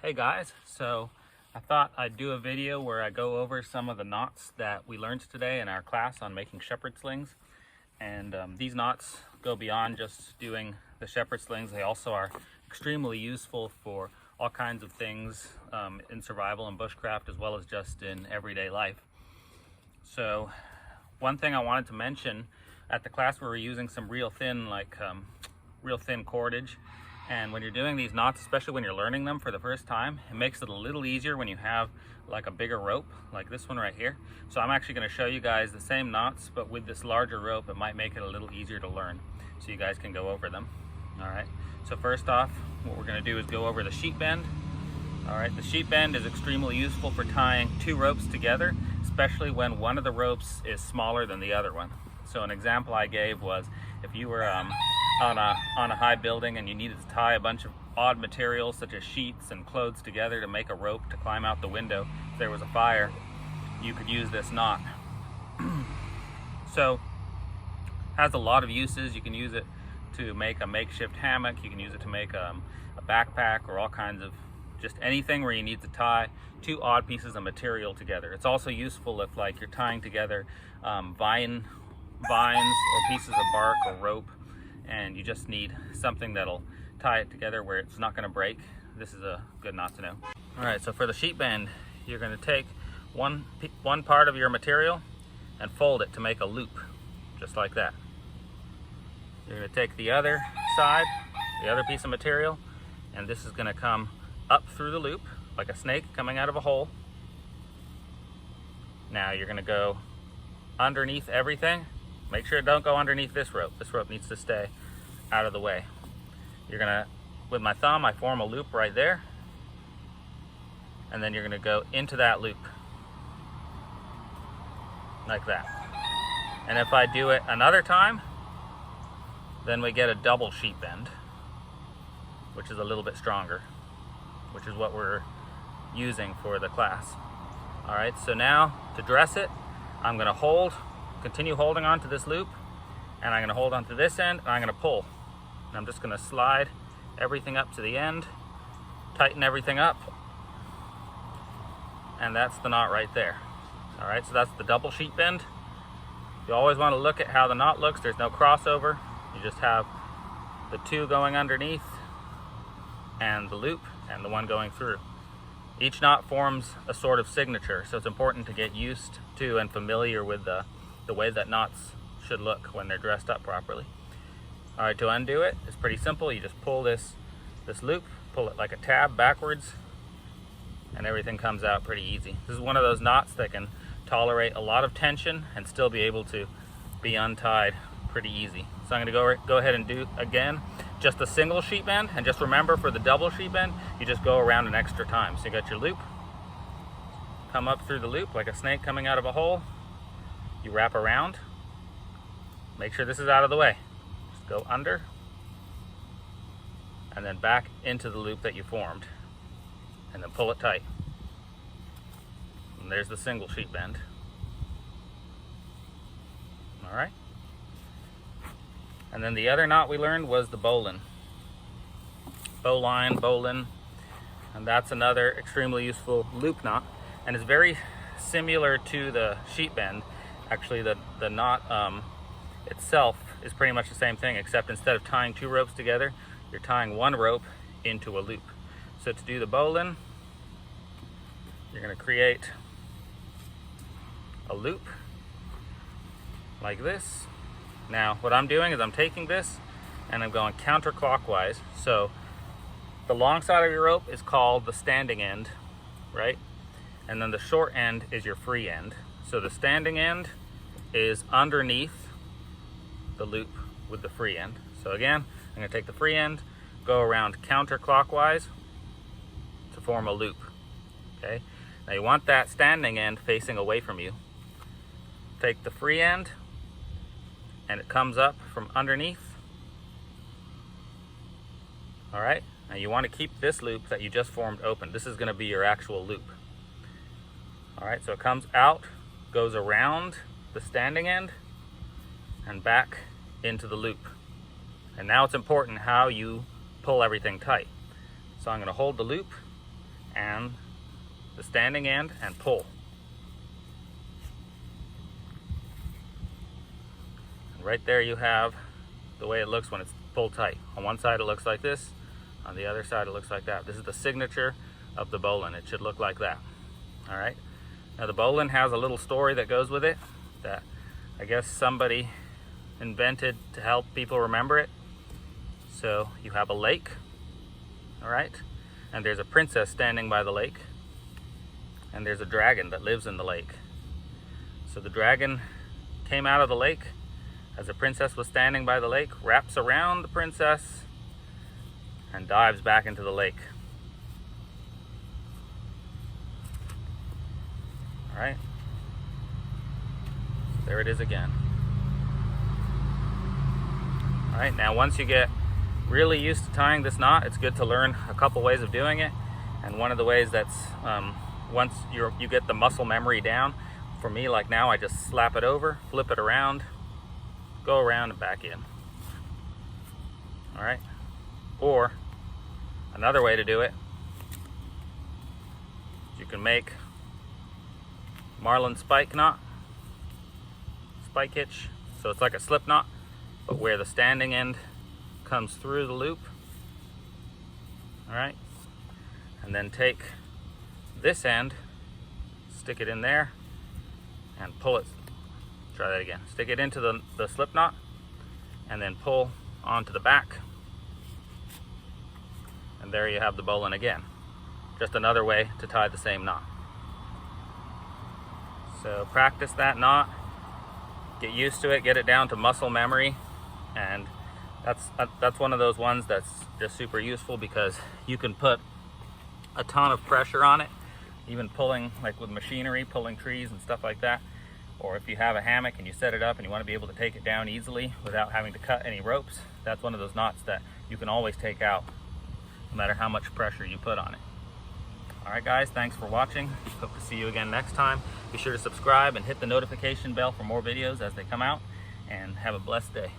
Hey guys, so I thought I'd do a video where I go over some of the knots that we learned today in our class on making shepherd slings. And these knots go beyond just doing the shepherd slings. They also are extremely useful for all kinds of things in survival and bushcraft, as well as just in everyday life. So one thing I wanted to mention, at the class we were using some real thin cordage. And when you're doing these knots, especially when you're learning them for the first time, it makes it a little easier when you have like a bigger rope, like this one right here. So I'm actually going to show you guys the same knots, but with this larger rope, it might make it a little easier to learn. So you guys can go over them. All right. So first off, what we're going to do is go over the sheep bend. All right. The sheep bend is extremely useful for tying two ropes together, especially when one of the ropes is smaller than the other one. So an example I gave was if you were on a high building and you needed to tie a bunch of odd materials such as sheets and clothes together to make a rope to climb out the window if there was a fire, you could use this knot. So it has a lot of uses. You can use it to make a makeshift hammock, you can use it to make a backpack, or all kinds of just anything where you need to tie two odd pieces of material together. It's also useful if like you're tying together vines or pieces of bark or rope, and you just need something that'll tie it together where it's not going to break. This is a good knot to know. All right, so for the sheep bend, you're going to take one part of your material and fold it to make a loop, just like that. You're going to take the other side, the other piece of material, and this is going to come up through the loop like a snake coming out of a hole. Now you're going to go underneath everything. Make sure it don't go underneath this rope. This rope needs to stay out of the way. You're gonna, with my thumb, I form a loop right there. And then you're gonna go into that loop. Like that. And if I do it another time, then we get a double sheep bend, which is a little bit stronger, which is what we're using for the class. All right, so now to dress it, I'm gonna continue holding on to this loop, and I'm going to hold on to this end, and I'm going to pull. And I'm just going to slide everything up to the end, tighten everything up, and that's the knot right there. All right, so that's the double sheep bend. You always want to look at how the knot looks. There's no crossover. You just have the two going underneath and the loop and the one going through. Each knot forms a sort of signature, so it's important to get used to and familiar with the way that knots should look when they're dressed up properly. All right, to undo it, it's pretty simple. You just pull this loop, pull it like a tab backwards, and everything comes out pretty easy. This is one of those knots that can tolerate a lot of tension and still be able to be untied pretty easy. So I'm going to go ahead and do again just a single sheep bend, and just remember for the double sheep bend, you just go around an extra time. So you got your loop, come up through the loop like a snake coming out of a hole. You wrap around, make sure this is out of the way. Just go under, and then back into the loop that you formed, and then pull it tight. And there's the single sheep bend. All right. And then the other knot we learned was the bowline, and that's another extremely useful loop knot, and it's very similar to the sheep bend. Actually, the knot itself is pretty much the same thing, except instead of tying two ropes together, you're tying one rope into a loop. So to do the bowline, you're going to create a loop like this. Now, what I'm doing is I'm taking this and I'm going counterclockwise. So the long side of your rope is called the standing end, right? And then the short end is your free end. So the standing end is underneath the loop with the free end. So again, I'm going to take the free end, go around counterclockwise to form a loop. Okay. Now you want that standing end facing away from you. Take the free end, and it comes up from underneath. All right. Now you want to keep this loop that you just formed open. This is going to be your actual loop. All right. So it comes out, goes around the standing end, and back into the loop. And now it's important how you pull everything tight. So I'm going to hold the loop, and the standing end and pull. And right there you have the way it looks when it's pulled tight. On one side it looks like this, on the other side it looks like that. This is the signature of the Bowline. It should look like that. All right. Now the Bowline has a little story that goes with it that I guess somebody invented to help people remember it. So you have a lake, all right, and there's a princess standing by the lake, and there's a dragon that lives in the lake. So the dragon came out of the lake as the princess was standing by the lake, wraps around the princess, and dives back into the lake. All right, there it is again. All right, now once you get really used to tying this knot, it's good to learn a couple ways of doing it. And one of the ways that's, once you get the muscle memory down, for me, like now, I just slap it over, flip it around, go around and back in. All right, or another way to do it, you can make marlin spike knot, spike hitch. So it's like a slip knot, but where the standing end comes through the loop. All right, and then take this end, stick it in there, and pull it. Try that again. Stick it into the slip knot, and then pull onto the back. And there you have the Bowline again. Just another way to tie the same knot. So practice that knot, get used to it, get it down to muscle memory, and that's one of those ones that's just super useful because you can put a ton of pressure on it, even pulling, like with machinery, pulling trees and stuff like that. Or if you have a hammock and you set it up and you want to be able to take it down easily without having to cut any ropes, that's one of those knots that you can always take out no matter how much pressure you put on it. All right guys, thanks for watching. Hope to see you again next time. Be sure to subscribe and hit the notification bell for more videos as they come out, and have a blessed day.